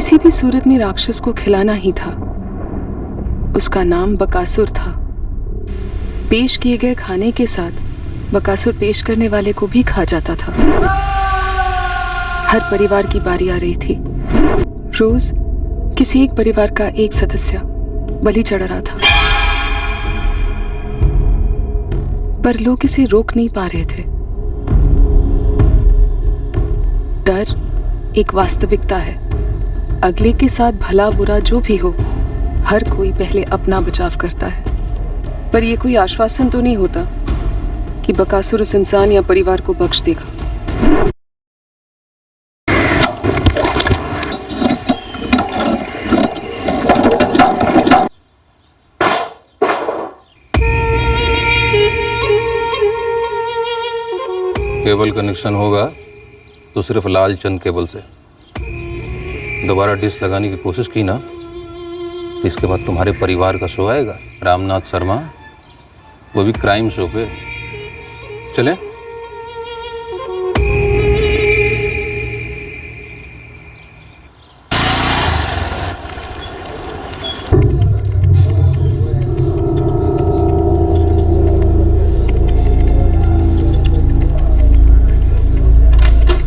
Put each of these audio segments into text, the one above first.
किसी भी सूरत में राक्षस को खिलाना ही था। उसका नाम बकासुर था। पेश किए गए खाने के साथ बकासुर पेश करने वाले को भी खा जाता था। हर परिवार की बारी आ रही थी। रोज किसी एक परिवार का एक सदस्य बलि चढ़ रहा था, पर लोग इसे रोक नहीं पा रहे थे। डर एक वास्तविकता है। अगले के साथ भला बुरा जो भी हो, हर कोई पहले अपना बचाव करता है। पर यह कोई आश्वासन तो नहीं होता कि बकासुर उस इंसान या परिवार को बख्श देगा। केबल कनेक्शन होगा तो सिर्फ लाल चंद केबल से। दोबारा डिश लगाने की कोशिश की ना तो इसके बाद तुम्हारे परिवार का शो आएगा, रामनाथ शर्मा, वो भी क्राइम शो पे। चले?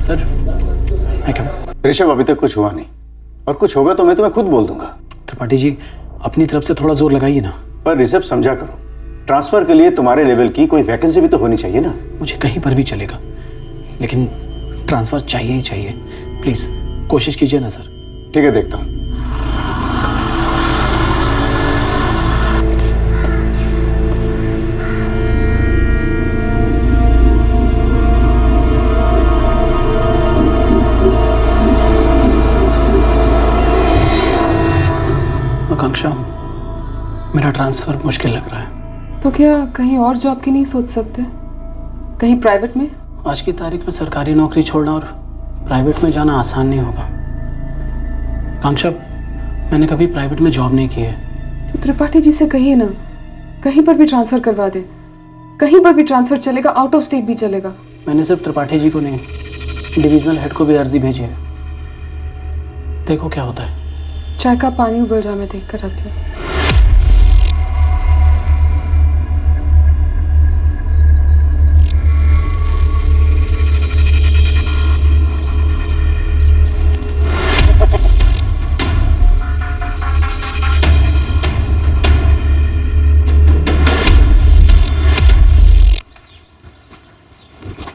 सर, मैं क्या? ऋषभ, अभी तक कुछ हुआ नहीं, और कुछ होगा तो मैं तुम्हें खुद बोल दूंगा। त्रिपाठी जी, अपनी तरफ से थोड़ा जोर लगाइए ना। पर ऋषभ, समझा करो, ट्रांसफर के लिए तुम्हारे लेवल की कोई वैकेंसी भी तो होनी चाहिए ना। मुझे कहीं पर भी चलेगा, लेकिन ट्रांसफर चाहिए ही चाहिए। प्लीज कोशिश कीजिए ना सर। ठीक है, देखता हूं। आकांक्षा, मेरा ट्रांसफर मुश्किल लग रहा है। तो क्या कहीं और जॉब की नहीं सोच सकते? कहीं प्राइवेट में? आज की तारीख में सरकारी नौकरी छोड़ना और प्राइवेट में जाना आसान नहीं होगा। आकांक्षा, मैंने कभी प्राइवेट में जॉब नहीं की है। तो त्रिपाठी जी से कहिए ना, कहीं पर भी ट्रांसफर करवा दे। कहीं पर भी ट्रांसफर चलेगा, आउट ऑफ स्टेट भी चलेगा। मैंने सिर्फ त्रिपाठी जी को नहीं, डिविजनल हेड को भी अर्जी भेजी है। देखो क्या होता है। चाय का पानी उबल रहा, मैं देख कर आती हूँ।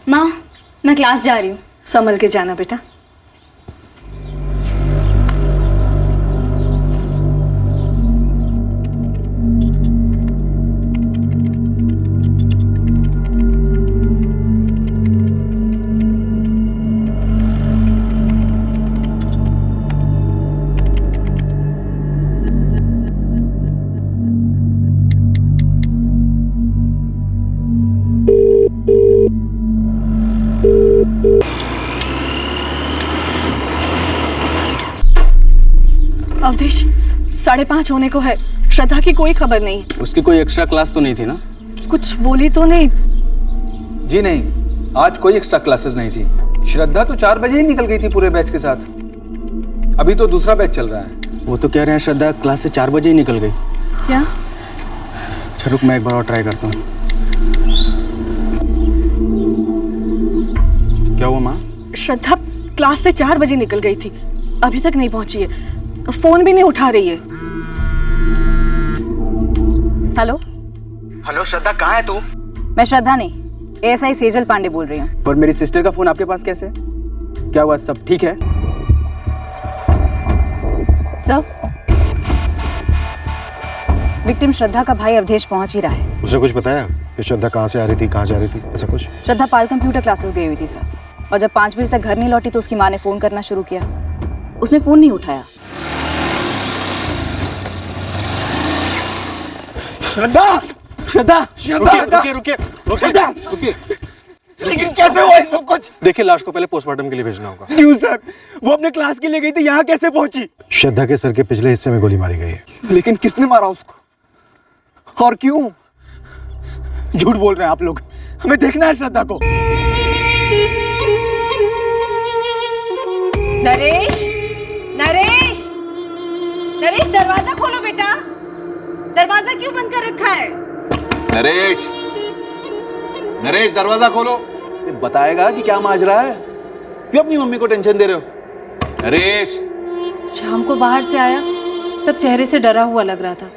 माँ, मैं क्लास जा रही हूँ। संभल के जाना बेटा। अवधेश, 5:30 होने को है। श्रद्धा की कोई खबर नहीं। उसकी कोई एक्स्ट्रा क्लास तो नहीं थी ना? कुछ बोली तो नहीं? जी नहीं, आज कोई एक्स्ट्रा क्लासेस नहीं थी। श्रद्धा तो 4 बजे ही निकल गई थी पूरे बैच के साथ। अभी तो दूसरा बैच चल रहा है। वो तो कह रहे हैं श्रद्धा क्लास से 4 बजे ही निकल गई। क्या? अच्छा रुक, मैं एक बार और ट्राई करता हूँ। क्या हुआ माँ? श्रद्धा क्लास से 4 बजे निकल गई थी, अभी तक नहीं पहुंची है। फोन भी नहीं उठा रही है। हेलो हेलो श्रद्धा, कहाँ है तू? मैं श्रद्धा नहीं, एएसआई सेजल पांडे बोल रही हूँ। पर मेरी सिस्टर का फोन आपके पास कैसे? क्या हुआ, सब ठीक है? सर, विक्टिम श्रद्धा का भाई अवधेश पहुंच ही रहा है। उसे कुछ बताया कि श्रद्धा कहाँ से आ रही थी, कहाँ जा रही थी, ऐसा कुछ? श्रद्धा पाल कंप्यूटर क्लासेस गई हुई थी सर, और जब 5 बजे तक घर नहीं लौटी तो उसकी माँ ने फोन करना शुरू किया। उसने फोन नहीं उठाया। श्रद्धा! श्रद्धा! रुकिए रुकिए रुकिए। लेकिन कैसे हुआ ये सब कुछ? देखिए, लाश को पहले पोस्टमार्टम के लिए भेजना होगा। क्यों सर? वो अपने क्लास के लिए गई थी, यहाँ कैसे पहुंची? श्रद्धा के सर के पिछले हिस्से में गोली मारी गई है। लेकिन किसने मारा उसको, और क्यों? झूठ बोल रहे हैं आप लोग। हमें देखना है श्रद्धा को। नरेश, नरेश, नरेश दरवाजा खोलो बेटा। दरवाजा क्यों बंद कर रखा है? नरेश, नरेश दरवाजा खोलो। ये बताएगा कि क्या माजरा है? क्यों अपनी मम्मी को टेंशन दे रहे हो? नरेश। शाम को बाहर से आया तब चेहरे से डरा हुआ लग रहा था,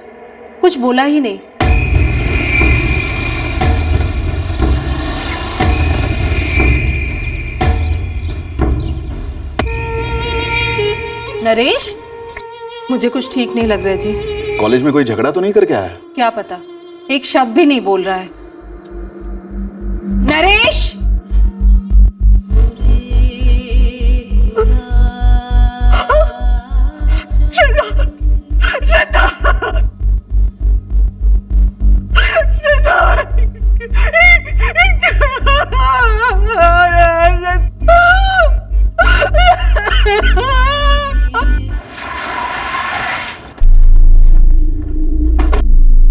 कुछ बोला ही नहीं। नरेश, मुझे कुछ ठीक नहीं लग रहा है जी। कॉलेज में कोई झगड़ा तो नहीं करके आया? क्या पता, एक शब्द भी नहीं बोल रहा है। नरेश!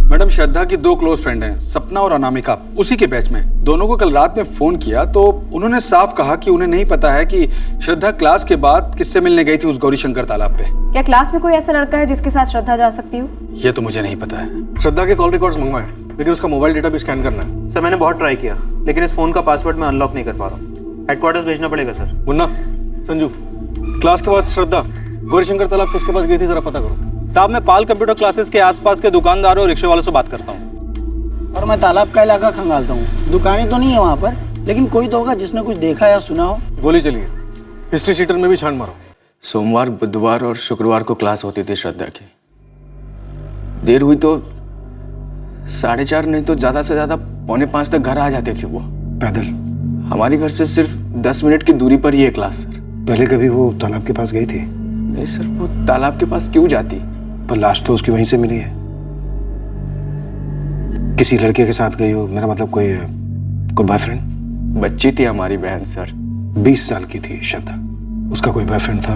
मैडम, श्रद्धा की 2 क्लोज फ्रेंड हैं, सपना और अनामिका, उसी के बैच में। दोनों को कल रात में फोन किया तो उन्होंने साफ कहा कि उन्हें नहीं पता है कि श्रद्धा क्लास के बाद किससे मिलने गई थी उस गौरीशंकर तालाब पे। क्या क्लास में कोई ऐसा लड़का है जिसके साथ श्रद्धा जा सकती हो? ये तो मुझे नहीं पता है। श्रद्धा के कॉल रिकॉर्ड्स मंगवाए, लेकिन उसका मोबाइल डेटा भी स्कैन करना है। सर मैंने बहुत ट्राई किया, लेकिन इस फोन का पासवर्ड मैं अनलॉक नहीं कर पा रहा हूँ। हेडक्वार्टर्स भेजना पड़ेगा सर। मुन्ना, संजू, क्लास के बाद श्रद्धा गौरीशंकर तालाब किसके पास गई थी जरा पता करो। साहब, मैं पाल कंप्यूटर क्लासेस के आसपास के दुकानदारों और रिक्शे वालों से बात करता हूँ। और मैं तालाब का इलाका खंगालता हूँ। दुकानें तो नहीं है वहाँ पर, लेकिन कोई तो होगा जिसने कुछ देखा या सुना हो। गोली चलिए, हिस्ट्री शीटर में भी छान मारो। सोमवार, बुधवार और शुक्रवार को क्लास होती थी श्रद्धा की। देर हुई तो 4:30 नहीं तो ज्यादा से ज्यादा 4:45 तक घर आ जाते थे वो। पैदल? हमारे घर से सिर्फ 10 मिनट की दूरी पर ही है क्लास सर। पहले कभी वो तालाब के पास गई थी? नहीं सर, वो तालाब के पास क्यों जाती? पर लाश तो उसकी वहीं से मिली है। किसी लड़के के साथ गई हो, मेरा मतलब कोई बॉयफ्रेंड? बच्ची थी हमारी बहन सर, 20 साल की थी श्रद्धा। उसका कोई बॉयफ्रेंड था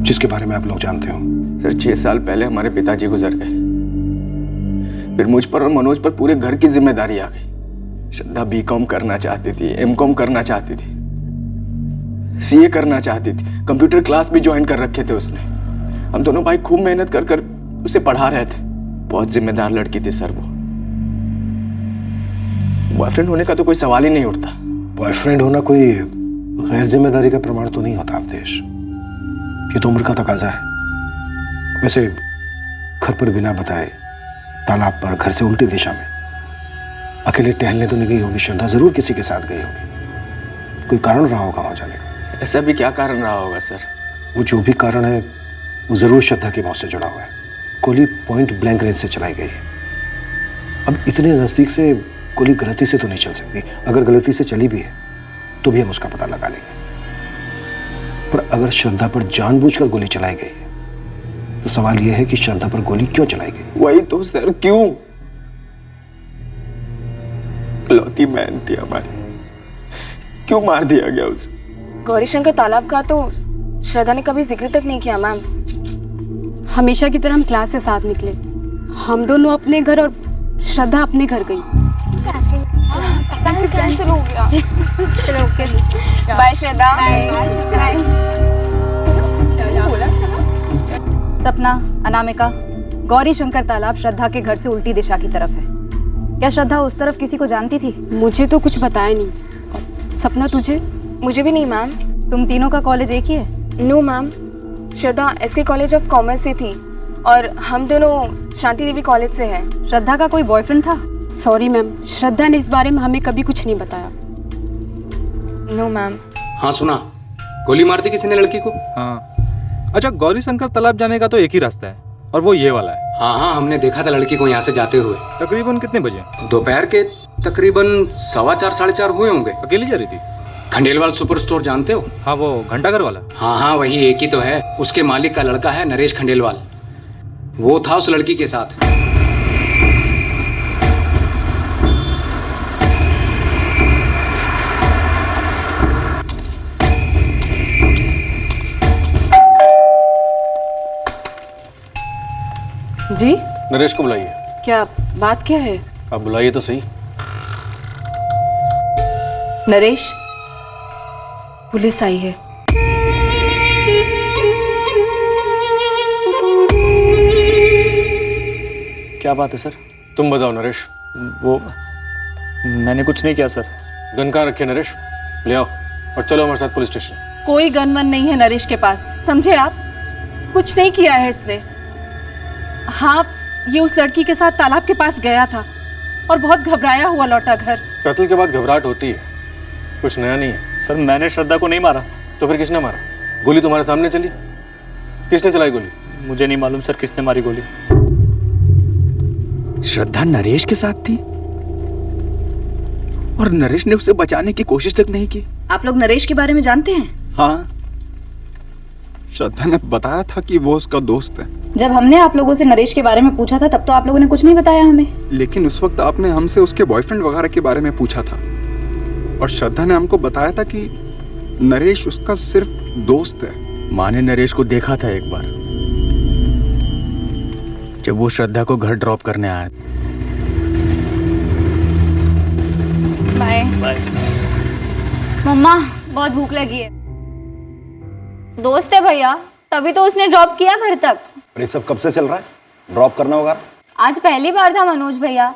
जिसके बारे में आप लोग जानते हो? सर 6 साल पहले हमारे पिताजी गुजर गए, फिर मुझ पर और मनोज पर पूरे घर की जिम्मेदारी आ गई। श्रद्धा B.Com करना चाहती थी, M.Com करना चाहती थी, CA करना चाहती थी, कंप्यूटर क्लास भी ज्वाइन कर रखे थे उसने। हम दोनों भाई खूब मेहनत कर कर उसे पढ़ा रहे थे। बहुत जिम्मेदार लड़की थी सर वो। बॉयफ्रेंड होने का तो कोई सवाल ही नहीं उठता। बॉयफ्रेंड होना कोई गैर जिम्मेदारी का प्रमाण तो नहीं होता अवधेश, ये तो उम्र का तकाजा है। वैसे घर पर बिना बताए तालाब पर घर से उल्टी दिशा में अकेले टहलने तो नहीं गई होगी श्रद्धा, जरूर किसी के साथ गई होगी। कोई कारण रहा होगा वहां जाने का। ऐसा भी क्या कारण रहा होगा सर? वो जो भी कारण है वो जरूर श्रद्धा की मौत से जुड़ा हुआ है। गोली पॉइंट ब्लैंक रेंज से चलाई गई है। अब इतने नजदीक से गोली गलती से तो नहीं चल सकती। अगर गलती से चली भी है तो भी हम उसका पता लगा लेंगे। पर अगर श्रद्धा पर जानबूझकर गोली चलाई गई है तो सवाल यह है कि श्रद्धा पर गोली क्यों चलाई गई? वही तो सर, क्यों? लौती बहन थी हमारी, क्यों मार दिया गया उसे? गौरीशंकर तालाब का तो श्रद्धा ने कभी जिक्र तक नहीं किया मैम। हमेशा की तरह हम क्लास से साथ निकले, हम दोनों अपने घर और श्रद्धा अपने घर गई। कैंसिल हो गया। चलो ओके, बाय श्रद्धा। सपना, अनामिका, गौरीशंकर तालाब श्रद्धा के घर से उल्टी दिशा की तरफ है। क्या श्रद्धा उस तरफ किसी को जानती थी? मुझे तो कुछ बताया नहीं। सपना तुझे? मुझे भी नहीं मैम। तुम तीनों का कॉलेज एक ही है? No ma'am, Shraddha SK college of commerce से थी और हम दोनों शांति देवी कॉलेज से हैं। श्रद्धा का कोई बॉयफ्रेंड था? सॉरी मैम, श्रद्धा ने इस बारे में हमें कभी कुछ नहीं बताया। No ma'am. हाँ सुना, गोली मार दी किसी ने लड़की को। हाँ, अच्छा गौरीशंकर तालाब जाने का तो एक ही रास्ता है और वो ये वाला है। हाँ हाँ, हमने देखा था लड़की को यहाँ से जाते हुए। तकरीबन कितने बजे? दोपहर के तकरीबन 4:15 साढ़े 4 हुए होंगे। अकेली जा रही थी? खंडेलवाल सुपर स्टोर जानते हो? हाँ, वो घंटाघर वाला। हाँ हाँ, वही एक ही तो है। उसके मालिक का लड़का है नरेश खंडेलवाल, वो था उस लड़की के साथ। जी? नरेश को बुलाइए। क्या बात क्या है? आप बुलाइए तो सही। नरेश, पुलिस आई है। क्या बात है सर? तुम बताओ नरेश। वो मैंने कुछ नहीं किया सर। गन कहाँ रखे नरेश? ले आओ और चलो हमारे साथ पुलिस स्टेशन। कोई गन वन नहीं है नरेश के पास, समझे आप? कुछ नहीं किया है इसने। हाँ, ये उस लड़की के साथ तालाब के पास गया था और बहुत घबराया हुआ लौटा घर। कत्ल के बाद घबराहट होती है, कुछ नया नहीं है। सर मैंने श्रद्धा को नहीं मारा। तो फिर किसने मारा? गोली तुम्हारे सामने चली, किसने चलाई गोली? मुझे नहीं मालूम सर किसने मारी गोली। श्रद्धा नरेश के साथ थी और नरेश ने उसे बचाने की कोशिश तक नहीं की। आप लोग नरेश के बारे में जानते हैं? हाँ, श्रद्धा ने बताया था कि वो उसका दोस्त है। जब हमने आप लोगों से नरेश के बारे में पूछा था तब तो आप लोगों ने कुछ नहीं बताया हमें। लेकिन उस वक्त आपने हमसे उसके बॉयफ्रेंड वगैरह के बारे में पूछा था और श्रद्धा ने हमको बताया था कि नरेश उसका सिर्फ दोस्त है। माँ ने नरेश को देखा था एक बार जब वो श्रद्धा को घर ड्रॉप करने आया। Bye bye. मम्मा बहुत भूख लगी है। दोस्त है भैया, तभी तो उसने ड्रॉप किया घर तक। और ये सब कब से चल रहा है? ड्रॉप करना होगा? आज पहली बार था मनोज भैया।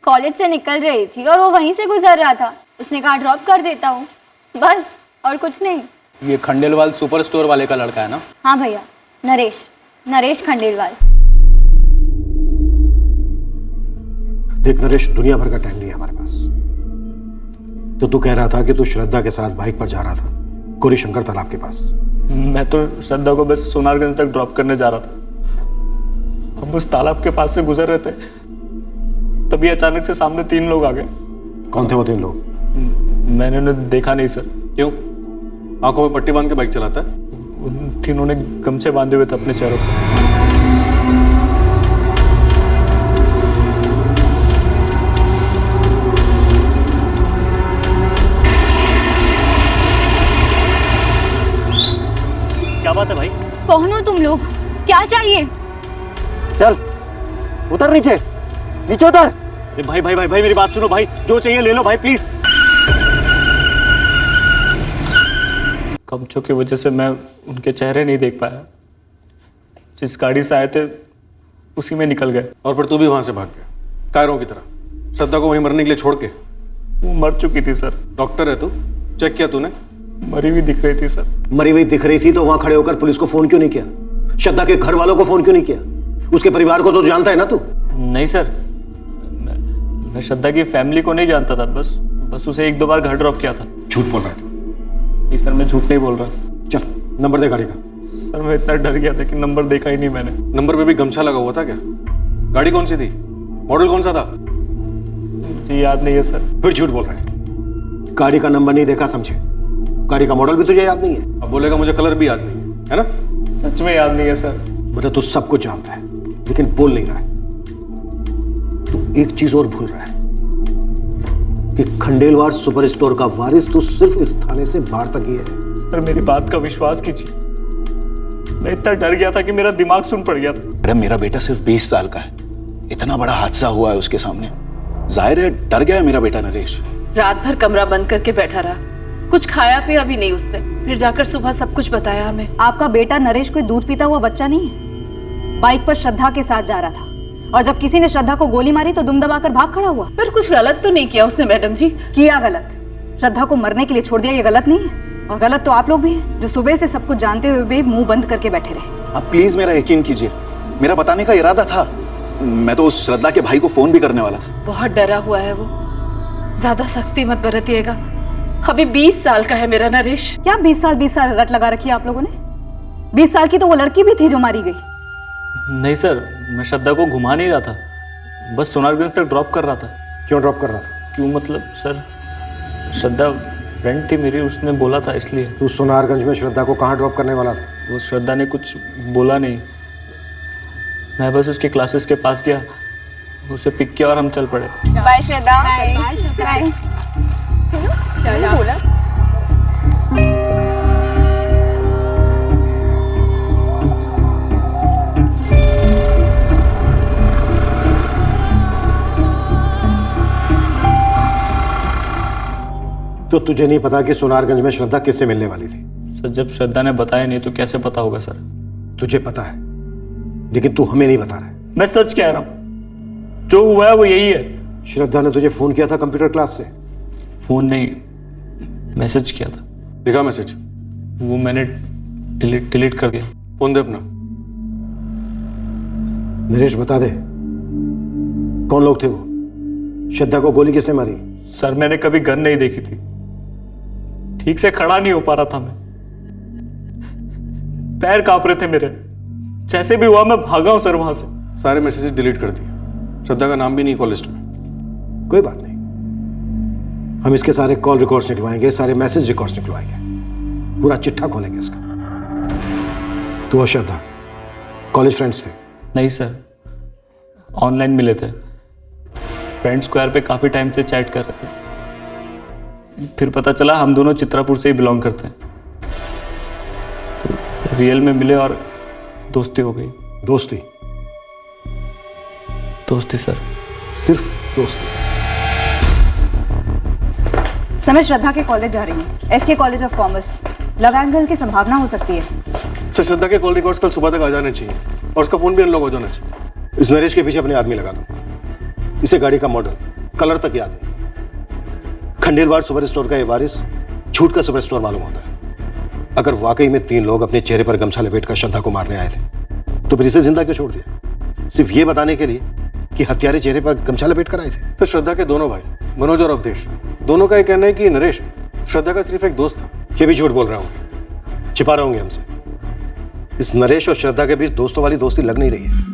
कॉलेज से निकल रही थी और वो वहीं से गुजर रहा था। उसने कहा ड्रॉप कर देता हूँ, बस और कुछ नहीं। ये खंडेलवाल सुपर स्टोर वाले का लड़का है ना? हाँ भैया, नरेश खंडेलवाल। देख नरेश, दुनिया भर का टाइम नहीं है हमारे पास। तो तू कह रहा था कि तू श्रद्धा के साथ बाइक पर जा रहा था गौरीशंकर तालाब के पास। मैं तो श्रद्धा को बस सोनारगंज तक ड्रॉप करने जा रहा था। हम उस तालाब के पास से गुजर रहे थे, तभी अचानक से सामने 3 लोग आ गए। कौन थे वो 3 लोग? मैंने उन्हें देखा नहीं सर। क्यों? आंखों में पट्टी बांध के बाइक चलाता है? उन तीनों ने गमछे बांधे हुए थे अपने चेहरों पर। क्या बात है भाई? कौन हो तुम लोग? क्या चाहिए? चल उतर, नीचे उतर। भाई भाई भाई भाई मेरी बात सुनो भाई, जो चाहिए ले लो भाई प्लीज। गमछों की वजह से मैं उनके चेहरे नहीं देख पाया। जिस गाड़ी से आए थे उसी में निकल गए। और फिर तू भी वहां से भाग गया कायरों की तरह, श्रद्धा को वहीं मरने के लिए छोड़ के? वो मर चुकी थी सर। डॉक्टर है तू, चेक किया तूने? मरी हुई दिख रही थी सर। मरी हुई दिख रही थी तो वहां खड़े होकर पुलिस को फोन क्यों नहीं किया? श्रद्धा के घर वालों को फोन क्यों नहीं किया? उसके परिवार को तो जानता है ना तू? नहीं सर, मैं श्रद्धा की फैमिली को नहीं जानता था। बस उसे 1-2 बार घर ड्रॉप किया था। झूठ बोल रहा है तू? नहीं सर, मैं झूठ नहीं बोल रहा। चल नंबर दे गाड़ी का। सर मैं इतना डर गया था कि नंबर देखा ही नहीं मैंने। नंबर पे भी गमछा लगा हुआ था क्या? गाड़ी कौन सी थी? मॉडल कौन सा था? जी याद नहीं है सर। फिर झूठ बोल रहा है। गाड़ी का नंबर नहीं देखा समझे? गाड़ी का मॉडल भी तुझे याद नहीं है? अब बोलेगा मुझे कलर भी याद नहीं है ना? सच में याद नहीं है सर। मतलब तू सब कुछ जानता है लेकिन बोल नहीं रहा है। तू एक चीज और भूल रहा है कि खंडेलवाल सुपर स्टोर का वारिस तो सिर्फ इस थाने से बाहर तक ही है। सर मेरी बात का विश्वास कीजिए, मैं इतना डर गया था कि मेरा दिमाग सुन पड़ गया था। मैडम मेरा बेटा सिर्फ 20 साल का है, इतना बड़ा हादसा हुआ है उसके सामने, जाहिर है डर गया है मेरा बेटा नरेश। रात भर कमरा बंद करके बैठा रहा, कुछ खाया पिया भी नहीं उसने, फिर जाकर सुबह सब कुछ बताया हमें। आपका बेटा नरेश कोई दूध पीता हुआ बच्चा नहीं है। बाइक पर श्रद्धा के साथ जा रहा था और जब किसी ने श्रद्धा को गोली मारी तो दुम दबाकर भाग खड़ा हुआ। पर कुछ गलत तो नहीं किया उसने मैडम जी? किया गलत, श्रद्धा को मरने के लिए छोड़ दिया, ये गलत नहीं है। और गलत तो आप लोग भी हैं जो सुबह से सब कुछ जानते हुए भी मुंह बंद करके बैठे रहे। आप प्लीज मेरा यकीन कीजिए, मेरा बताने का इरादा था। मैं तो उस श्रद्धा के भाई को फोन भी करने वाला था। बहुत डरा हुआ है वो, ज्यादा सख्ती मत बरतिएगा। अभी 20 साल का है मेरा नरेश। क्या 20 साल रट लगा रखी है आप लोगों ने? 20 साल की तो वो लड़की भी थी जो मारी गई। नहीं सर, मैं श्रद्धा को घुमा नहीं रहा था, बस सोनारगंज तक ड्रॉप कर रहा था। क्यों ड्रॉप कर रहा था? क्यों मतलब सर, श्रद्धा फ्रेंड थी मेरी, उसने बोला था इसलिए। तू सोनारगंज में श्रद्धा को कहाँ ड्रॉप करने वाला था? वो श्रद्धा ने कुछ बोला नहीं, मैं बस उसके क्लासेस के पास गया, उसे पिक किया और हम चल पड़े। बाय श्रद्धा। बाय श्रद्धा। बोला तो तुझे नहीं पता कि सोनारगंज में श्रद्धा किससे मिलने वाली थी? सर जब श्रद्धा ने बताया नहीं तो कैसे पता होगा सर? तुझे पता है लेकिन तू हमें नहीं बता रहा है। मैं सच कह रहा हूँ, जो हुआ है वो यही है। श्रद्धा ने तुझे फोन किया था कंप्यूटर क्लास से? फोन नहीं, मैसेज किया था। दिखा मैसेज? वो मैंने डिलीट कर दिया। फोन दे अपना। नरेश बता दे, कौन लोग थे वो? श्रद्धा को गोली किसने मारी? सर मैंने कभी गन नहीं देखी थी, ठीक से खड़ा नहीं हो पा रहा था मैं, पैर कांप रहे थे मेरे, जैसे भी हुआ मैं भागा हूं सर वहां से। सारे मैसेजेस डिलीट कर दिए, श्रद्धा का नाम भी नहीं कॉल लिस्ट में। कोई बात नहीं, हम इसके सारे कॉल रिकॉर्ड्स निकलवाएंगे, सारे मैसेज रिकॉर्ड्स निकलवाएंगे, पूरा चिट्ठा खोलेंगे इसका। तू और श्रद्धा कॉलेज फ्रेंड्स थे? नहीं सर, ऑनलाइन मिले थे, फ्रेंड स्क्वायर पे काफी टाइम से चैट कर रहे थे, फिर पता चला हम दोनों चित्रापुर से ही बिलोंग करते हैं, तो रियल में मिले और दोस्ती हो गई। दोस्ती? दोस्ती सर, सिर्फ दोस्ती? समय श्रद्धा के कॉलेज जा रही हूँ, SK college of commerce. Love angle की संभावना हो सकती है। सर श्रद्धा के कॉल रिकॉर्ड्स कल सुबह तक आ जाने चाहिए और उसका फोन भी अनलॉक हो जाना चाहिए। इस नरेश के पीछे अपने आदमी लगा दो, इसे गाड़ी का मॉडल, कलर तक याद नहीं। खंडेलवाल सुपर स्टोर का ये वारिस झूठ का सुपर स्टोर मालूम होता है। अगर वाकई में 3 लोग अपने चेहरे पर गमछा लपेट कर श्रद्धा को मारने आए थे, तो फिर इसे जिंदा क्यों छोड़ दिया? सिर्फ ये बताने के लिए कि हत्यारे चेहरे पर गमछा लपेट कर आए थे। तो श्रद्धा के दोनों भाई मनोज और अवधेश, दोनों का ये कहना है कि नरेश श्रद्धा का सिर्फ एक दोस्त था। ये भी झूठ बोल रहा हूँ, छिपा रहे होंगे हमसे। इस नरेश और श्रद्धा के बीच दोस्तों वाली दोस्ती लग नहीं रही है।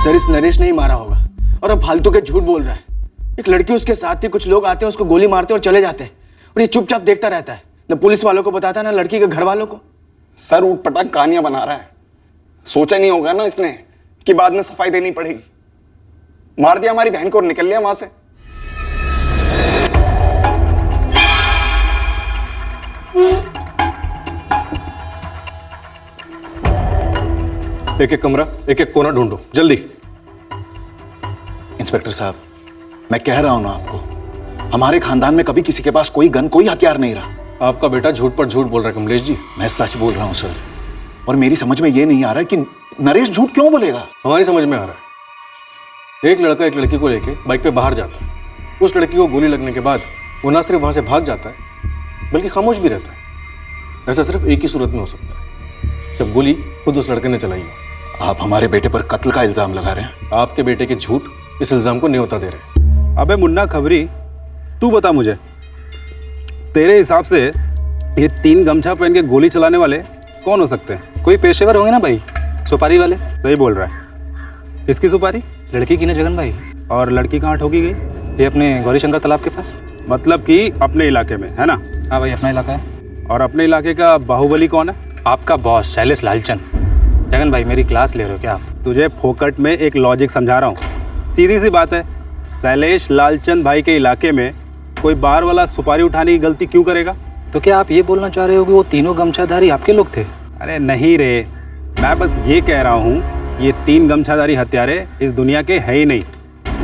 सर इस नरेश ने ही मारा होगा और अब फालतू के झूठ बोल रहा है। एक लड़की उसके साथ थी, कुछ लोग आते हैं उसको गोली मारते और चले जाते हैं और ये चुपचाप देखता रहता है, न पुलिस वालों को बताता है ना लड़की के घर वालों को। सर ऊट पटाक कहानियां बना रहा है, सोचा नहीं होगा ना इसने कि बाद में सफाई देनी पड़ेगी। मार दिया हमारी बहन को और निकल लिया वहां से। एक एक कमरा, एक एक कोना ढूंढो जल्दी। इंस्पेक्टर साहब, मैं कह रहा हूं ना आपको, हमारे खानदान में कभी किसी के पास कोई गन, कोई हथियार नहीं रहा। आपका बेटा झूठ पर झूठ बोल रहा है कमलेश जी। मैं सच बोल रहा हूं सर, और मेरी समझ में ये नहीं आ रहा कि नरेश झूठ क्यों बोलेगा। हमारी समझ में आ रहा है। एक लड़का एक लड़की को लेके बाइक पे बाहर जाता है, उस लड़की को गोली लगने के बाद वो ना सिर्फ वहां से भाग जाता है बल्कि खामोश भी रहता है। ऐसा सिर्फ एक ही सूरत में हो सकता है, जब गोली खुद उस लड़के ने चलाई हो। आप हमारे बेटे पर कत्ल का इल्जाम लगा रहे हैं। आपके बेटे के झूठ इस इल्जाम को न्योता दे रहे हैं। अबे मुन्ना खबरी, तू बता मुझे, तेरे हिसाब से ये 3 गमछा पहन के गोली चलाने वाले कौन हो सकते हैं? कोई पेशेवर होंगे ना भाई, सुपारी वाले। सही बोल रहा है। किसकी सुपारी? लड़की की ना जगन भाई। और लड़की कहाँ ठोकी गई? ये अपने गौरीशंकर तालाब के पास। मतलब कि अपने इलाके में, है ना? हाँ भाई, अपना इलाका है। और अपने इलाके का बाहुबली कौन है? आपका बॉस शैलेश लालचंद। जगन भाई मेरी क्लास ले रहे हो क्या आप? तुझे फोकट में एक लॉजिक समझा रहा हूँ, सीधी सी बात है। शैलेश लालचंद भाई के इलाके में कोई बाहर वाला सुपारी उठाने की गलती क्यों करेगा? तो क्या आप ये बोलना चाह रहे हो कि वो तीनों गमछाधारी आपके लोग थे? अरे नहीं रे, मैं बस ये कह रहा हूँ, ये 3 गमछाधारी हत्यारे इस दुनिया के है ही नहीं।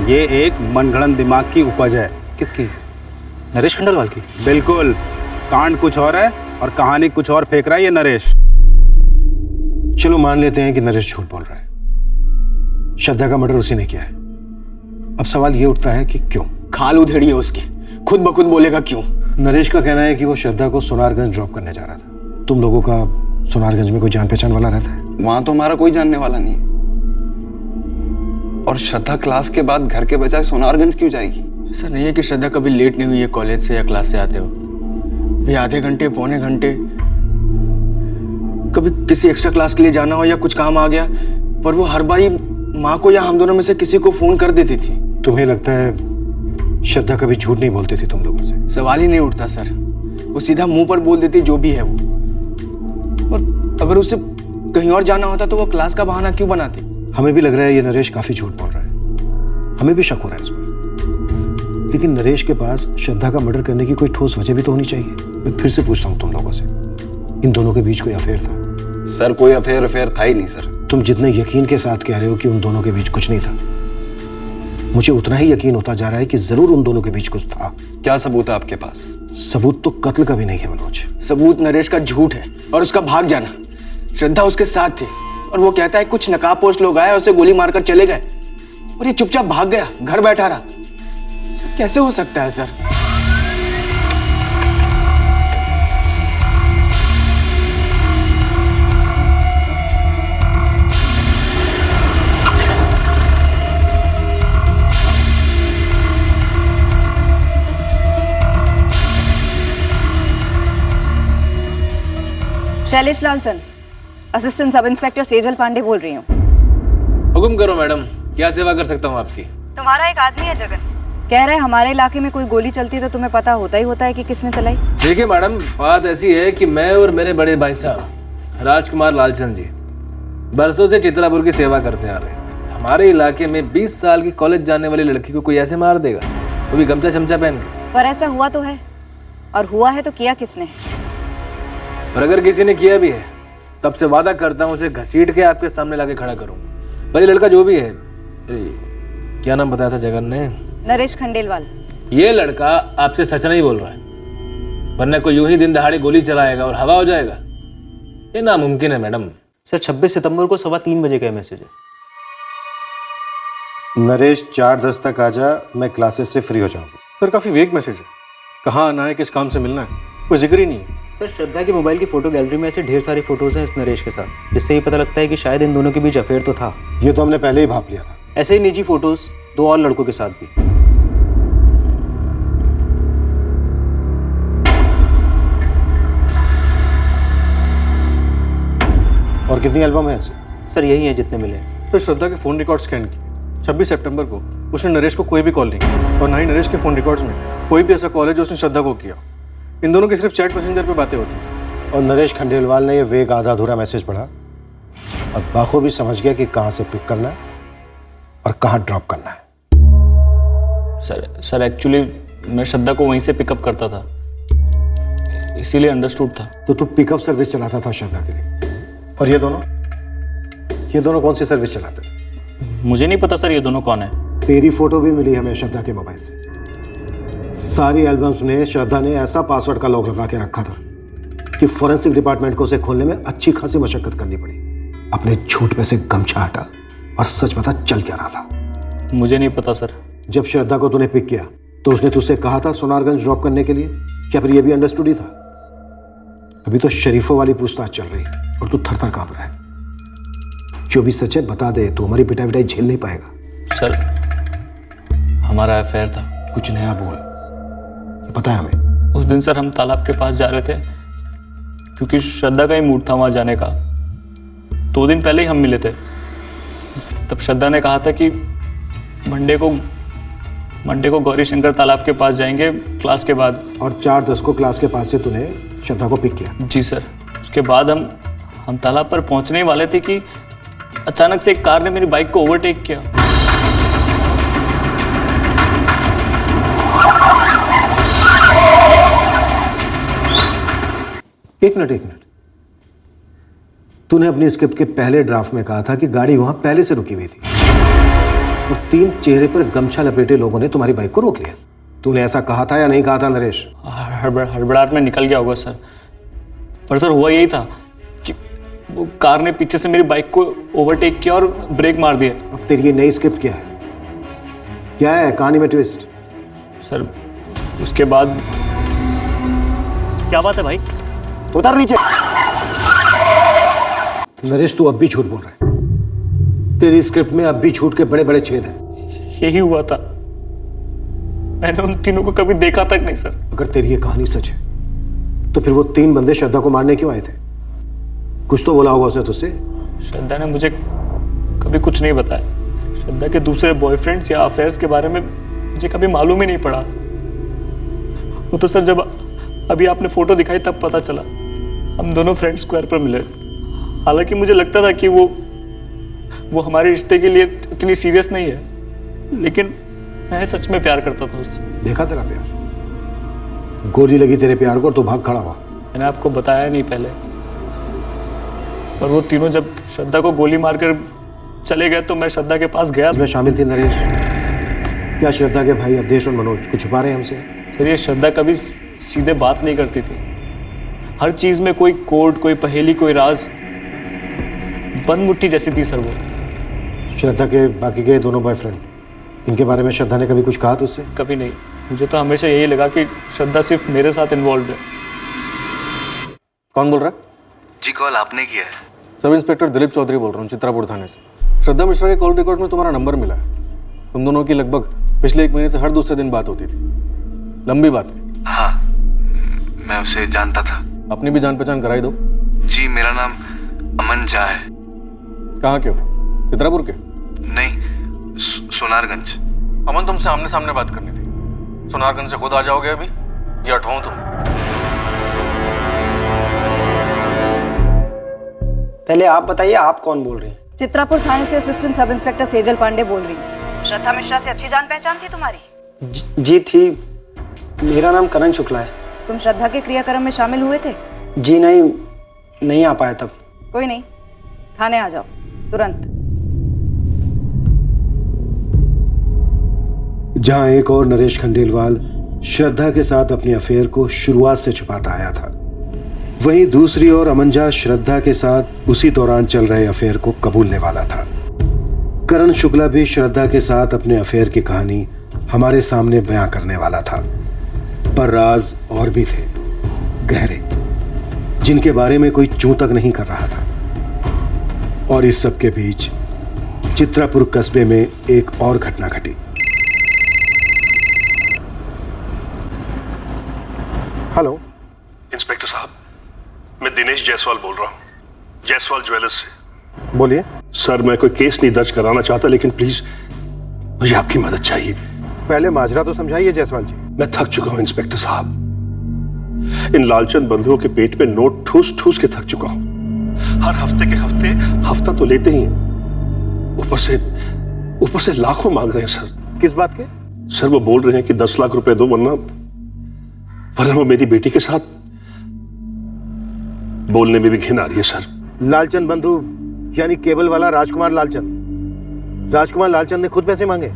ये एक मनगढ़ंत दिमाग की उपज है। किसकी? नरेश खंडेलवाल की? बिल्कुल। कांड कुछ और है और कहानी कुछ और फेंक रहा है ये नरेश। चलो मान लेते हैं कि नरेश झूठ बोल रहा है, श्रद्धा का मर्डर उसी ने किया है। अब सवाल ये उठता है कि क्यों? खाल उधेड़ी है उसकी, खुद ब खुद बोलेगा क्यों। नरेश का कहना है कि वो श्रद्धा को सोनारगंज ड्रॉप करने जा रहा था। तुम लोगों का सोनारगंज में कोई जान पहचान वाला रहता है? वहां तो हमारा कोई जानने वाला नहीं। और श्रद्धा क्लास के बाद घर के बजाय सोनारगंज क्यों जाएगी? सर नहीं है कि श्रद्धा कभी लेट नहीं हुई है कॉलेज से या क्लास से आते हो, भी आधे घंटे पौने घंटे, कभी किसी एक्स्ट्रा क्लास के लिए जाना हो या कुछ काम आ गया, पर वो हर बार माँ को या हम दोनों में से किसी को फोन कर देती थी। तुम्हें लगता है श्रद्धा कभी झूठ नहीं बोलती थी तुम लोगों से? सवाल ही नहीं उठता सर, वो सीधा मुंह पर बोल देती जो भी है वो। और अगर उसे कहीं और जाना होता तो वो क्लास का बहाना क्यों बनाती? हमें भी लग रहा है ये नरेश काफी झूठ बोल रहा है, हमें भी शक हो रहा है इस पर। लेकिन नरेश के पास श्रद्धा का मर्डर करने की कोई ठोस वजह भी तो होनी चाहिए। मैं फिर से पूछता हूँ तुम लोगों से, इन दोनों के बीच कोई अफेयर था? सर कोई अफेयर था ही नहीं सर। तुम जितने यकीन के साथ कह रहे हो कि उन दोनों के बीच कुछ नहीं था, मुझे उतना ही यकीन होता जा रहा है कि जरूर उन दोनों के बीच कुछ था। क्या सबूत है आपके पास? सबूत तो कत्ल का भी नहीं है मनोज। सबूत नरेश का झूठ है और उसका भाग जाना। श्रद्धा उसके साथ थी और वो कहता है कुछ नकाबपोश लोग आए, उसे गोली मारकर चले गए और ये चुपचाप भाग गया, घर बैठा रहा। सर कैसे हो सकता है sir? Shailesh Lalchand, assistant sub inspector Sejal Pandey बोल रही हूँ। हुक्म करो मैडम, क्या सेवा कर सकता हूँ आपकी? तुम्हारा एक आदमी है जगन, कह रहा है हमारे इलाके में कोई गोली चलती है तो तुम्हें पता होता ही होता है कि किसने चलाई। देखिए मैडम, बात ऐसी है कि मैं और मेरे बड़े भाई साहब राजकुमार लालचंद जी बरसों से चित्रापुर की सेवा करते आ रहे हैं। हमारे इलाके में 20 साल की कॉलेज जाने वाली लड़की को कोई ऐसे मार देगा, वो भी गमछा चमचा पहन के? पर ऐसा हुआ तो है, और हुआ है तो किया किसने? और अगर किसी ने किया भी है तब से वादा करता हूँ उसे घसीट के आपके सामने लाके खड़ा करूँ। पर ये लड़का जो भी है, क्या नाम बताया था जगन ने? नरेश खंडेलवाल। ये लड़का आपसे सच नहीं बोल रहा है, वरना कोई यूं ही दिन दहाड़े गोली चलाएगा और हवा हो जाएगा? ये नामुमकिन है मैडम। सर 26 सितंबर को 3:15 बजे का मैसेज है। नरेश 4:10 तक आ जा, मैं क्लासेस से फ्री हो जाऊंगा। सर काफ़ी वेग मैसेज है, कहाँ आना है, किस काम से मिलना है, कोई जिक्र ही नहीं है। सर श्रद्धा की मोबाइल की फोटो गैलरी में ऐसे ढेर सारी फोटोज हैं इस नरेश के साथ, जिससे ये पता लगता है कि शायद इन दोनों के बीच अफेयर तो था। ये तो हमने पहले ही भाप लिया था। ऐसे ही निजी फोटोज 2 और लड़कों के साथ भी। और कितनी एल्बम है ऐसे? सर यही है जितने मिले। सर श्रद्धा के फ़ोन रिकॉर्ड स्कैन किए। 26 सितंबर को उसने नरेश को कोई भी कॉल नहीं किया और ना ही नरेश के फ़ोन रिकॉर्ड्स में कोई भी ऐसा कॉल है जो उसने श्रद्धा को किया। इन दोनों की सिर्फ चैट मैसेंजर पे बातें होती हैं। और नरेश खंडेलवाल ने ये वेग आधा अधूरा मैसेज पढ़ा और बाखूबी समझ गया कि कहाँ से पिक करना है और कहाँ ड्रॉप करना है। सर एक्चुअली मैं श्रद्धा को वहीं से पिकअप करता था, इसीलिए अंडरस्टूड था। तो तू पिकअप सर्विस चलाता था श्रद्धा के लिए? और ये दोनों कौन सी सर्विस चलाते थे? मुझे नहीं पता सर ये दोनों कौन है। तेरी फोटो भी मिली हमें श्रद्धा के मोबाइल से। सारी एल्बम्स में श्रद्धा ने ऐसा पासवर्ड का लॉक लगा के रखा था कि फॉरेंसिक डिपार्टमेंट को उसे खोलने में अच्छी खासी मशक्कत करनी पड़ी। अपने झूठ पे से गमछा हटा और सच बता चल क्या रहा था? मुझे नहीं पता सर। जब श्रद्धा को तूने पिक किया तो उसने तुझसे कहा था सोनारगंज ड्रॉप करने के लिए, क्या फिर ये भी अंडरस्टूड ही था? अभी तो शरीफों वाली पूछताछ चल रही है और तू थर थर कांप रहा है। जो भी सच है बता दे, तू हमारी पिटाई विटाई झेल नहीं पाएगा। सर हमारा अफेयर था। कुछ नया बोल, ये पता है हमें। उस दिन सर हम तालाब के पास जा रहे थे क्योंकि श्रद्धा का ही मूड था वहां जाने का। 2 दिन पहले ही हम मिले थे। तब श्रद्धा ने कहा था कि मंडे को गौरी शंकर तालाब के पास जाएंगे क्लास के बाद। और 4:10 को क्लास के पास से तूने श्रद्धा को पिक किया? जी सर। उसके बाद हम तालाब पर पहुंचने वाले थे कि अचानक से एक कार ने मेरी बाइक को ओवरटेक किया। एक मिनट तूने अपनी स्क्रिप्ट के पहले ड्राफ्ट में कहा था कि गाड़ी वहां पहले से रुकी हुई थी और 3 चेहरे पर गमछा लपेटे लोगों ने तुम्हारी बाइक को रोक लिया। तूने ऐसा कहा था या नहीं कहा था नरेश? हड़बड़ाहट में निकल गया होगा सर, पर सर हुआ यही था कि वो कार ने पीछे से मेरी बाइक को ओवरटेक किया और ब्रेक मार दिया। अब तेरी ये नई स्क्रिप्ट क्या है कहानी में ट्विस्ट? सर उसके बाद क्या बात है भाई? उतर नीचे। नरेश तू अब भी झूठ बोल रहा है। तेरी स्क्रिप्ट में अब भी झूठ के बड़े बड़े छेद हैं। यही हुआ था, मैंने उन तीनों को कभी देखा तक नहीं सर। अगर तेरी ये कहानी सच है तो फिर वो 3 बंदे श्रद्धा को मारने क्यों आए थे? कुछ तो बोला होगा उसने तुझसे। श्रद्धा ने मुझे कभी कुछ नहीं बताया। श्रद्धा के दूसरे बॉयफ्रेंड्स या अफेयर्स के बारे में मुझे कभी मालूम ही नहीं पड़ा। वो तो सर जब अभी आपने फोटो दिखाई तब पता चला। हम दोनों फ्रेंड स्क्वायर पर मिले। हालांकि मुझे लगता था कि वो हमारे रिश्ते के लिए इतनी सीरियस नहीं है, लेकिन मैं सच में प्यार करता था उससे। देखा तेरा प्यार, गोली लगी तेरे प्यार को तो भाग खड़ा हुआ। मैंने आपको बताया नहीं पहले, और वो तीनों जब श्रद्धा को गोली मारकर चले गए तो मैं श्रद्धा के पास गया। इसमें शामिल थी नरेश। क्या श्रद्धा के भाई अवधेश और मनोज कुछ छुपा रहे हैं हमसे? सर ये श्रद्धा कभी सीधे बात नहीं करती थी। हर चीज में कोई कोड, कोई पहेली, कोई राज। बंद मुट्ठी जैसी थी सर वो। श्रद्धा के बाकी के दोनों बॉयफ्रेंड, इनके बारे में श्रद्धा ने कभी कुछ कहा तुझसे? कभी नहीं। मुझे तो हमेशा यही लगा कि श्रद्धा सिर्फ मेरे साथ इन्वॉल्व है। कौन बोल रहा है? जी कॉल आपने किया है। सब इंस्पेक्टर दिलीप चौधरी बोल रहा हूँ, चित्रापुर थाने से। श्रद्धा मिश्रा के कॉल रिकॉर्ड में तुम्हारा नंबर मिला है। तुम दोनों की लगभग पिछले 1 महीने से हर दूसरे दिन बात होती थी। लंबी बात है। हाँ, मैं उसे जानता था। अपनी भी जान पहचान कराई दो। जी मेरा नाम अमन झा है। कहाँ के हो? चित्रापुर के? नहीं, सोनारगंज। अमन तुमसे आमने सामने बात करनी थी। सोनारगंज से खुद आ जाओगे अभी या हटवाऊं तुम? पहले आप बताइए, आप कौन बोल रही हैं? चित्रापुर थाने से assistant sub inspector Sejal Pandey बोल रही हूँ। श्रद्धा मिश्रा से अच्छी जान पहचान थी तुम्हारी? जी थी। मेरा नाम करण शुक्ला है। तुम श्रद्धा के क्रियाक्रम में शामिल हुए थे? जी नहीं आ पाया तब। कोई नहीं, थाने आ जाओ तुरंत। जहां एक और नरेश खंडेलवाल श्रद्धा के साथ अपनी अफेयर को शुरुआत से छुपाता आया था, वहीं दूसरी ओर अमन झा श्रद्धा के साथ उसी दौरान चल रहे अफेयर को कबूलने वाला था। करण शुक्ला भी श्रद्धा के साथ अपने अफेयर की कहानी हमारे सामने बयां करने वाला था। पर राज और भी थे, गहरे, जिनके बारे में कोई चूं तक नहीं कर रहा था। और इस सब के बीच चित्रापुर कस्बे में एक और घटना घटी। हेलो इंस्पेक्टर साहब, मैं दिनेश जायसवाल बोल रहा हूँ, जायसवाल ज्वेलर्स से। बोलिए। सर मैं कोई केस नहीं दर्ज कराना चाहता, लेकिन प्लीज मुझे आपकी मदद चाहिए। पहले माजरा तो समझाइए जायसवाल जी। मैं थक चुका हूं इंस्पेक्टर साहब। इन लालचंद बंधुओं के पेट पे नोट ठूस ठूस के थक चुका हूं। हर हफ्ते के हफ्ते हफ्ता तो लेते ही हैं, ऊपर से लाखों मांग रहे हैं सर। किस बात के? सर वो बोल रहे हैं कि 10 लाख रुपए दो, वरना वो मेरी बेटी के साथ। बोलने में भी घिन आ रही है सर। लालचंद बंधु यानी केबल वाला राजकुमार लालचंद। राजकुमार लालचंद ने खुद पैसे मांगे?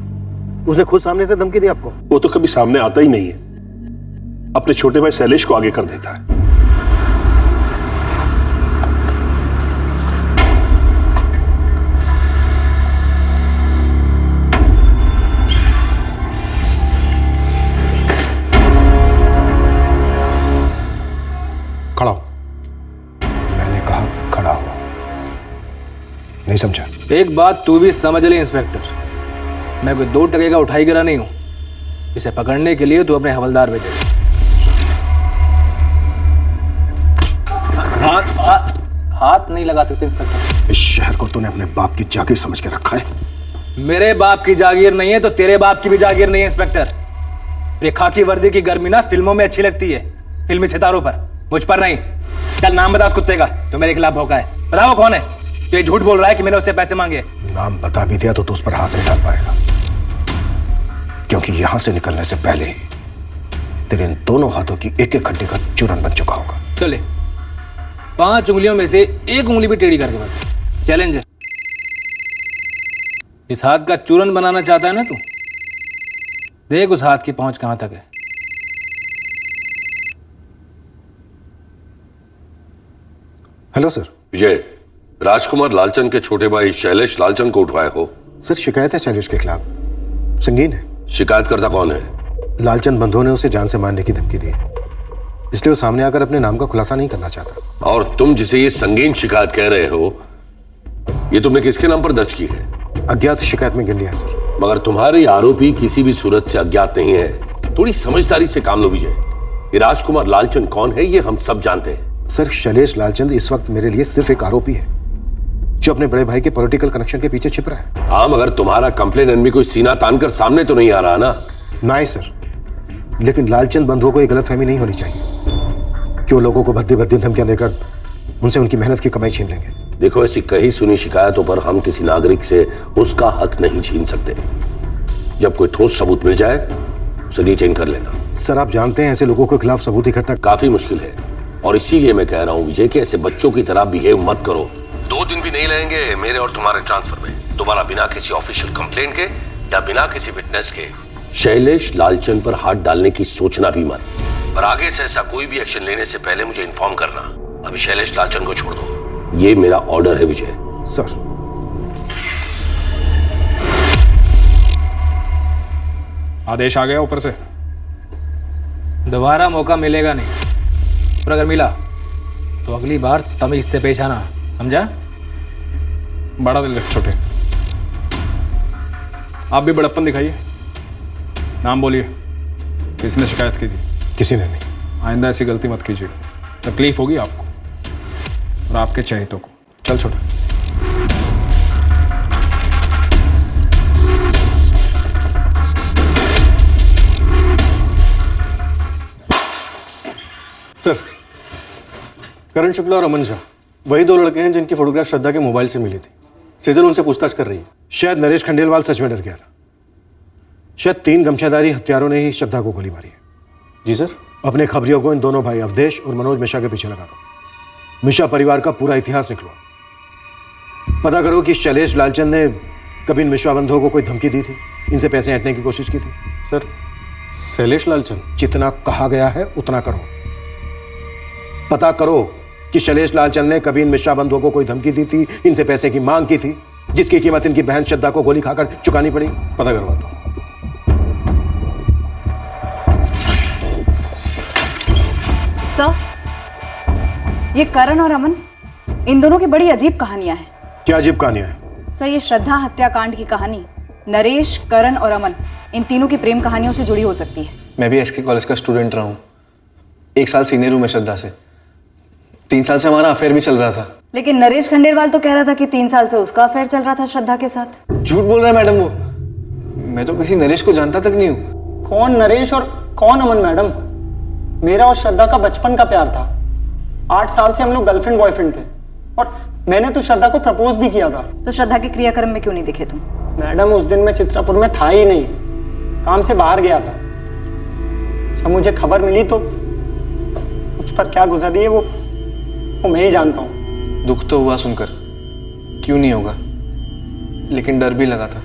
उसने खुद सामने से धमकी दी आपको? वो तो कभी सामने आता ही नहीं है, अपने छोटे भाई शैलेश को आगे कर देता है। खड़ा हो। मैंने कहा खड़ा हो। नहीं समझा? एक बात तू भी समझ ले इंस्पेक्टर, मैं कोई 2 टके का उठाई गिरा नहीं हूं। इसे पकड़ने के लिए तू अपने हवलदार भेजे। हाथ नहीं लगा सकते इंस्पेक्टर। इस शहर को तूने अपने बाप की जागीर समझ के रखा है। मेरे बाप की जागीर नहीं है तो तेरे बाप की भी जागीर नहीं है इंस्पेक्टर। ये खाकी वर्दी की गर्मी ना फिल्मों में अच्छी लगती है, फिल्मी सितारों पर, मुझ पर नहीं। चल नाम बता उस कुत्ते का जो मेरे खिलाफ भौंका है। बताओ कौन है? तो ये झूठ बोल रहा है कि मैंने उससे पैसे मांगे। नाम बता भी दिया तो तू उस पर हाथ नहीं डाल पाएगा, क्योंकि यहां से निकलने से पहले ही तेरे इन दोनों हाथों की एक एक हड्डी का चूरन बन चुका होगा। चले 5 उंगलियों में से 1 उंगली भी टेढ़ी करके बता। चैलेंज है। इस हाथ का चूरन बनाना चाहता है ना तू? देख उस हाथ की पहुंच कहां तक है। Hello sir. विजय, राजकुमार लालचंद के छोटे भाई शैलेश लालचंद को उठवाए हो? सर शिकायत है शैलेश के खिलाफ, संगीन है। शिकायतकर्ता कौन है? लालचंद बंधुओं ने उसे जान से मारने की धमकी दी, इसलिए वो सामने आकर अपने नाम का खुलासा नहीं करना चाहता। और तुम जिसे ये संगीन शिकायत कह रहे हो, ये तुमने किसके नाम पर दर्ज की है? अज्ञात शिकायत में गिन लिया है सर। मगर तुम्हारे आरोपी किसी भी सूरत से अज्ञात नहीं है। थोड़ी समझदारी से काम लो विजय। ये राजकुमार लालचंद कौन है ये हम सब जानते हैं। सर शैलेश लालचंद इस वक्त मेरे लिए सिर्फ एक आरोपी है जो अपने बड़े भाई के पॉलिटिकल कनेक्शन के पीछे छिप रहा है। हाँ, मगर तुम्हारा कंप्लेन भी कोई सीना तानकर सामने तो नहीं आ रहा ना? नहीं सर, लेकिन लालचंद बंधुओं को एक गलतफहमी नहीं होनी चाहिए कि वो लोगों को भद्दी भद्दी धमकियां देकर उनसे उनकी मेहनत की कमाई छीन लेंगे। देखो, ऐसी कही सुनी शिकायतों पर हम किसी नागरिक से उसका हक नहीं छीन सकते। जब कोई ठोस सबूत मिल जाए उसे डिटेन कर लेना। सर आप जानते हैं ऐसे लोगों के खिलाफ सबूत इकट्ठा काफी मुश्किल है, और इसीलिए मैं कह रहा हूं विजय कि ऐसे बच्चों की तरह बिहेव मत करो। 2 दिन भी नहीं लगेंगे मेरे और तुम्हारे ट्रांसफर में। दोबारा बिना किसी ऑफिशियल कंप्लेंट के या बिना किसी विटनेस के शैलेश लालचंद पर हाथ डालने की सोचना भी मत। और आगे से ऐसा कोई भी एक्शन लेने से पहले मुझे इन्फॉर्म करना। अभी शैलेश लालचंद को छोड़ दो, ये मेरा ऑर्डर है विजय। सर। आदेश आ गया ऊपर से। दोबारा मौका मिलेगा नहीं, और अगर मिला तो अगली बार तमीज से पेश आना, समझा? बड़ा दिल रख छोटे। आप भी बड़प्पन दिखाइए। नाम बोलिए, किसने शिकायत की थी? किसी ने नहीं। आइंदा ऐसी गलती मत कीजिएगा, तकलीफ होगी आपको और आपके चहेतों को। चल छोटा। सर, करण शुक्ला और अमन झा वही 2 लड़के हैं जिनकी फोटोग्राफ श्रद्धा के मोबाइल से मिली थी। सेजल उनसे पूछताछ कर रही है। शायद नरेश खंडेलवाल सच में डर गया था। शायद 3 गमछाधारी हत्यारों ने ही श्रद्धा को गोली मारी है। जी सर। अपने खबरियों को इन दोनों भाई अवधेश और मनोज मिश्रा के पीछे लगा दो। मिश्रा परिवार का पूरा इतिहास निकलो। पता करो कि शैलेश लालचंद ने कभी इन मिश्रा बंधुओं को कोई धमकी दी थी, इनसे पैसे ऐंठने की कोशिश की थी। सर, शैलेश लालचंद? जितना कहा गया है उतना करो। पता करो कि शैलेश लालचंद ने कभी इन मिश्रा बंधुओं को कोई धमकी दी थी, इनसे पैसे की मांग की थी, जिसकी कीमत इनकी बहन श्रद्धा को गोली खाकर चुकानी पड़ी। पता करवाता हूं। सर, ये करण और अमन, इन दोनों की बड़ी अजीब कहानियां हैं। क्या अजीब कहानियां हैं? सर, ये श्रद्धा हत्याकांड की कहानी नरेश, करण और अमन, इन तीनों की प्रेम कहानियों से जुड़ी हो सकती है। मैं भी एसके कॉलेज का स्टूडेंट रहा हूँ। 1 साल सीनियर हूँ मैं श्रद्धा से। 3 साल से हमारा अफेयर भी चल रहा था। लेकिन नरेश खंडेलवाल तो कह रहा था कि 3 साल से उसका अफेयर चल रहा था श्रद्धा के साथ। झूठ बोल रहा है मैडम वो। मैं तो किसी नरेश को जानता तक नहीं हूँ। कौन नरेश और कौन अमन मैडम? मेरा और श्रद्धा का बचपन का प्यार था। 8 साल से हम लोग गर्लफ्रेंड बॉयफ्रेंड थे और मैंने तो श्रद्धा को प्रपोज भी किया था। तो श्रद्धा के क्रियाक्रम में क्यों नहीं दिखे तुम? मैडम, उस दिन मैं चित्रापुर में था ही नहीं, काम से बाहर गया था। जब मुझे खबर मिली तो मुझ पर क्या गुजर रही है वो मैं ही जानता हूँ। दुख तो हुआ सुनकर, क्यों नहीं होगा, लेकिन डर भी लगा था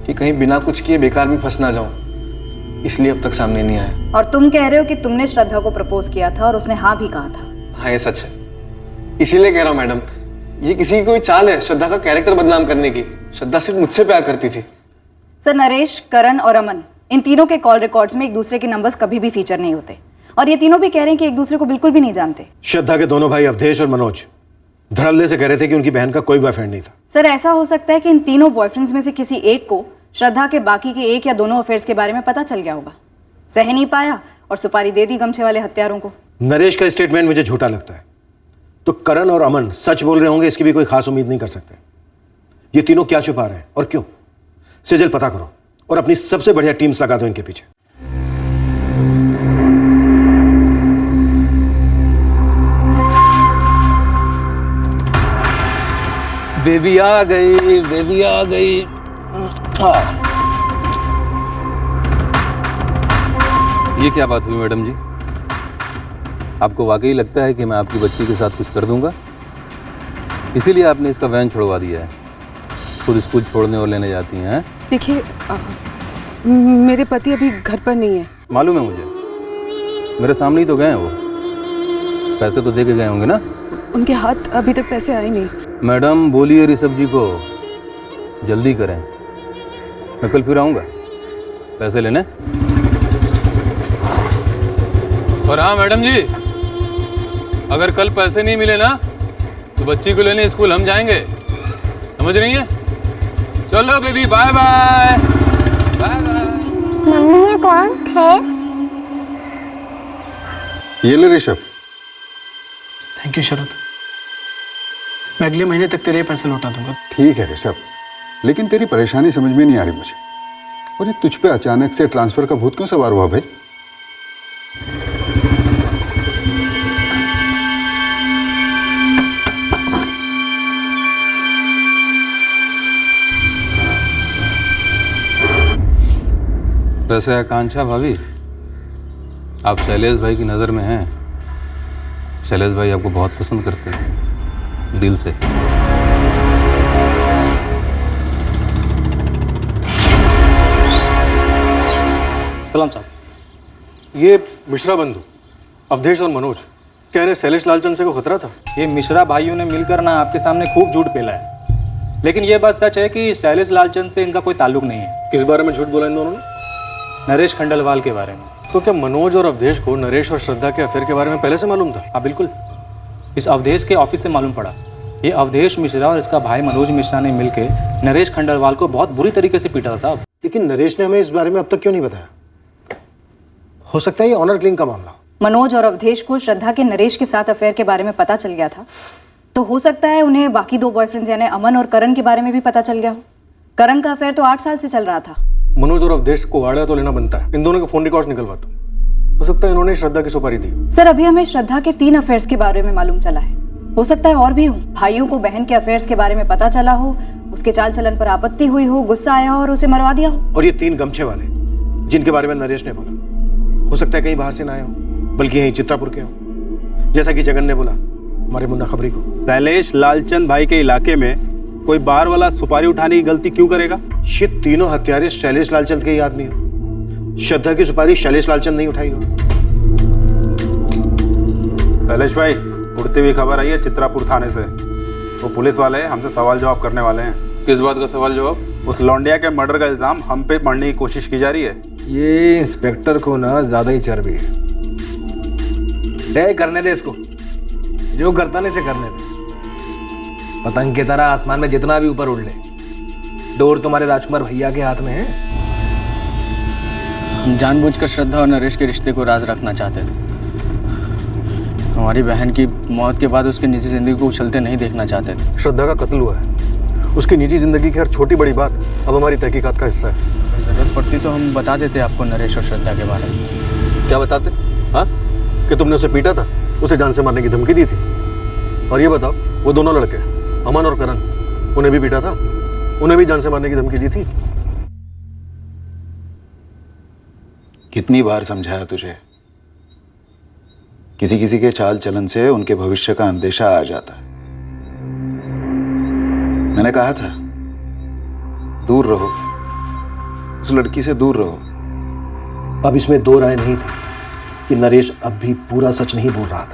कि कहीं बिना कुछ किए बेकार में फंस ना जाऊं, इसलिए अब तक सामने नहीं आया। और तुम कह रहे हो कि तुमने श्रद्धा को प्रपोज किया था और उसने हाँ भी कहा था? हाँ, ये सच है। इसीलिए कह रहा हूँ मैडम, ये किसी की कोई चाल है श्रद्धा का कैरेक्टर बदनाम करने की। श्रद्धा सिर्फ मुझसे प्यार करती थी। सर, नरेश, करण और अमन, इन तीनों के कॉल रिकॉर्ड्स में एक दूसरे के नंबर्स कभी भी फीचर नहीं होते और ये तीनों भी कह रहे हैं कि एक दूसरे को बिल्कुल भी नहीं जानते। श्रद्धा के दोनों भाई अवधेश और मनोज धड़ल्ले से कह रहे थे कि उनकी बहन का कोई बॉयफ्रेंड नहीं था। सर, ऐसा हो सकता है कि इन तीनों बॉयफ्रेंड्स में से किसी एक को श्रद्धा के बाकी के 1 या दोनों अफेयर्स के बारे में पता चल गया होगा, सह नहीं पाया और सुपारी दे दी गमछे वाले हत्यारों को। नरेश का स्टेटमेंट मुझे झूठा लगता है, तो करण और अमन सच बोल रहे होंगे इसकी भी कोई खास उम्मीद नहीं कर सकते। ये तीनों क्या छुपा रहे हैं और क्यों? सेजल, पता करो और अपनी सबसे बढ़िया टीम्स लगा दो इनके पीछे। बेबी आ गई, बेबी आ गई। ये क्या बात हुई मैडम जी? आपको वाकई लगता है कि मैं आपकी बच्ची के साथ कुछ कर दूंगा? इसीलिए आपने इसका वैन छुड़वा दिया है? खुद स्कूल छोड़ने और लेने जाती हैं? देखिए, मेरे पति अभी घर पर नहीं है। मालूम है मुझे, मेरे सामने ही तो गए हैं वो। पैसे तो दे के गए होंगे ना? उनके हाथ अभी तक पैसे आए नहीं। मैडम, बोलिए ऋषभ जी को जल्दी करें, मैं कल फिर आऊँगा पैसे लेने। और हाँ मैडम जी, अगर कल पैसे नहीं मिले ना तो बच्ची को लेने स्कूल हम जाएंगे, समझ रही हैं? चलो baby, bye bye. Bye bye. Mummy, ये कौन थे? ये ले ऋषभ। थैंक यू शरद, मैं अगले महीने तक तेरे पैसे लौटा दूंगा। ठीक है ऋषभ, लेकिन तेरी परेशानी समझ में नहीं आ रही मुझे। और ये तुझ पे अचानक से ट्रांसफर का भूत क्यों सवार हुआ भाई? वैसे आकांक्षा भाभी, आप शैलेश भाई की नज़र में हैं। शैलेश भाई आपको बहुत पसंद करते हैं, दिल से। सलाम साहब। ये मिश्रा बंधु अवधेश और मनोज कह रहे शैलेश लालचंद से को खतरा था। ये मिश्रा भाइयों ने मिलकर ना आपके सामने खूब झूठ फैला है, लेकिन ये बात सच है कि शैलेश लालचंद से इनका कोई ताल्लुक नहीं है। किस बारे में झूठ बोला इन दोनों ने? नरेश खंडलवाल के बारे में। तो क्या मनोज और अवधेश को नरेश और श्रद्धा के अफेयर के बारे में पहले से मालूम था? हाँ बिल्कुल, इस अवधेश के ऑफिस से मालूम पड़ा। ये अवधेश मिश्रा और इसका भाई मनोज मिश्रा ने मिलकर नरेश खंडलवाल को बहुत बुरी तरीके से पीटा था साहब। लेकिन नरेश ने हमें इस बारे में अब तक क्यों नहीं बताया? हो सकता है ये ऑनर किलिंग का मामला। मनोज और अवधेश को श्रद्धा के नरेश के साथ अफेयर के बारे में पता चल गया था, तो हो सकता है उन्हें बाकी 2 बॉयफ्रेंड्स यानी अमन और करण के बारे में भी पता चल गया हो। करण का अफेयर तो 8 साल से चल रहा था। मनोज और अवधेश को आड़ा तो लेना बनता है। इन दोनों के फोन रिकॉर्ड्स निकलवाता हूं। हो सकता है इन्होंने श्रद्धा की सुपारी दी। सर अभी हमें श्रद्धा के 3 अफेयर्स के बारे में मालूम चला है, हो सकता है और भी हो। भाइयों को बहन के अफेयर्स के बारे में पता चला हो, उसके चाल चलन पर आपत्ति हुई हो, गुस्सा आया हो और उसे मरवा दिया हो। और ये 3 गमछे वाले जिनके बारे में नरेश ने बोला, हो सकता है कहीं बाहर से ना आए हो, बल्कि यहीं चित्रापुर के हो, जैसा कि जगन ने बोला हमारे मुन्ना खबरी को। शैलेश लालचंद भाई के इलाके में कोई बार वाला सुपारी उठाने की गलती क्यों करेगा? ये तीनों हत्यारे शैलेश लालचंद के ही आदमी हो। श्रद्धा की सुपारी शैलेश लालचंद नहीं उठाई हो। शैलेश भाई, उड़ती हुई खबर आई है चित्रापुर थाने से। वो पुलिस वाले हमसे सवाल जवाब करने वाले हैं। किस बात का सवाल जवाब? उस लौंडिया के मर्डर का इल्जाम हम पे मढ़ने की कोशिश की जा रही है। ये इंस्पेक्टर को ना ज्यादा ही चर्बी है। तय करने दे इसको, जो करता नहीं से करने दे। पतंग की तरह आसमान में जितना भी ऊपर उड़ ले, डोर तुम्हारे राजकुमार भैया के हाथ में है। हम जानबूझकर श्रद्धा और नरेश के रिश्ते को राज रखना चाहते थे। हमारी बहन की मौत के बाद उसकी निजी जिंदगी को उछलते नहीं देखना चाहते थे। श्रद्धा का कत्ल हुआ है, उसकी निजी जिंदगी की हर छोटी बड़ी बात अब हमारी तहकीकात का हिस्सा है। जरूरत पड़ती तो हम बता देते आपको नरेश और श्रद्धा के बारे में। क्या बताते? हाँ, कि तुमने उसे पीटा था, उसे जान से मारने की धमकी दी थी। और ये बताओ, वो दोनों लड़के अमन और करण, उन्हें भी पीटा था, उन्हें भी जान से मारने की धमकी दी थी। कितनी बार समझाया तुझे? किसी किसी के चाल चलन से उनके भविष्य का अंदेशा आ जाता है। मैंने कहा था दूर रहो, उस लड़की से दूर रहो। अब इसमें 2 राय नहीं थी कि नरेश अब भी पूरा सच नहीं बोल रहा था।